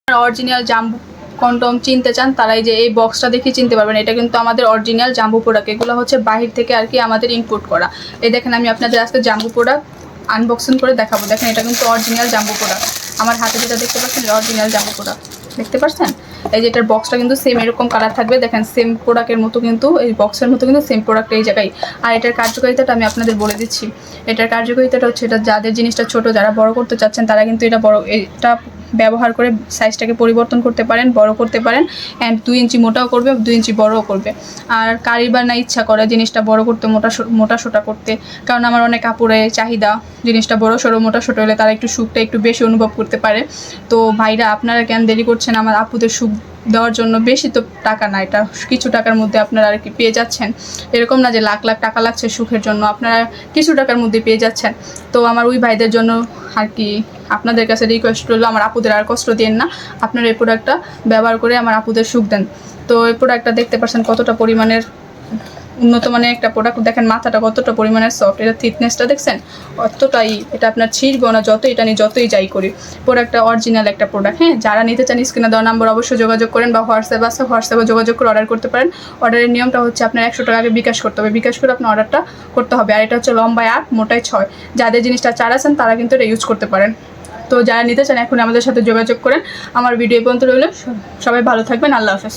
Original জাম্বু condom চিনতে চান তারা এই যে এই বক্সটা দেখে চিনতে পারবেন। এটা কিন্তু আমাদের অরিজিনাল জাম্বু প্রোডাক্ট। এগুলো হচ্ছে বাহির থেকে আর কি আমাদের ইম্পোর্ট করা। এই দেখেন আমি আপনাদের আজকে জাম্বু প্রোডাক্ট আনবক্সিং করে দেখাবো। দেখেন এটা কিন্তু অরিজিনাল জাম্বু প্রোডাক্ট। আমার হাতে যেটা দেখতে পাচ্ছেন অরিজিনাল জাম্বু প্রোডাক্ট দেখতে পাচ্ছেন। এই যে এটার বক্সটা কিন্তু সেম এরকম কালার থাকবে। দেখেন সেম প্রোডাক্টের মতো কিন্তু এই বক্সের মতো কিন্তু সেম প্রোডাক্ট এই জায়গায়। আর এটার কার্যকারিতাটা আমি আপনাদের বলে দিচ্ছি। এটার কার্যকারিতাটা হচ্ছে এটা যাদের জিনিসটা ছোট, যারা বড় করতে চাচ্ছেন তারা কিন্তু এটা ব্যবহার করে সাইজটাকে পরিবর্তন করতে পারেন, বড় করতে পারেন। অ্যান্ড 2 ইঞ্চি মোটাও করবে, 2 ইঞ্চি বড়ও করবে। আর কারির বা না ইচ্ছা করে জিনিসটা বড় করতে, মোটা সোটা করতে, কারণ আমার অনেক কাপড়ে চাহিদা জিনিসটা বড় সড়ো মোটা সোটা হলে তারা একটু সুখটা একটু বেশি অনুভব করতে পারে। তো ভাইরা আপনারা কেন দেরি করছেন আমার আপুদের সুখ দেওয়ার জন্য? বেশি তো টাকা না, এটা কিছু টাকার মধ্যে আপনারা আর কি পেয়ে যাচ্ছেন। এরকম না যে লাখ লাখ টাকা লাগছে সুখের জন্য, আপনারা কিছু টাকার মধ্যে পেয়ে যাচ্ছেন। তো আমার ওই ভাইদের জন্য আর কি আপনাদের কাছে রিকোয়েস্ট রইলো, আমার আপুদের আর কষ্ট দিন না। আপনারা এই প্রোডাক্টটা ব্যবহার করে আমার আপুদের সুখ দেন। তো এই প্রোডাক্টটা দেখতে পাচ্ছেন কতটা পরিমাণের উন্নত মানের একটা প্রোডাক্ট। দেখেন মাথাটা কতটা পরিমাণের সফট, এটা থিকনেসটা দেখছেন অতটাই। এটা আপনার ছিঁড়বেও না যতই এটা নিয়ে যতই যাই করি। প্রোডাক্টটা অরিজিনাল একটা প্রোডাক্ট। হ্যাঁ, যারা নিতে চান স্ক্রিনে দেওয়া নাম্বার অবশ্যই যোগাযোগ করেন, বা হোয়াটসঅ্যাপ আছে হোয়াটসঅ্যাপে যোগাযোগ করে অর্ডার করতে পারেন। অর্ডারের নিয়মটা হচ্ছে আপনার 100 টাকা আগে বিকাশ করতে হবে, বিকাশ করে আপনার অর্ডারটা করতে হবে। আর এটা হচ্ছে লম্বায় 8 মোটায় 6। যাদের জিনিসটা 4 আছেন তারা কিন্তু এটা ইউজ করতে পারেন। তো যারা নিতে চান এখন আমাদের সাথে যোগাযোগ করেন। আমার ভিডিও পর্যন্ত রইল, সবাই ভালো থাকবেন, আল্লাহ হাফেজ।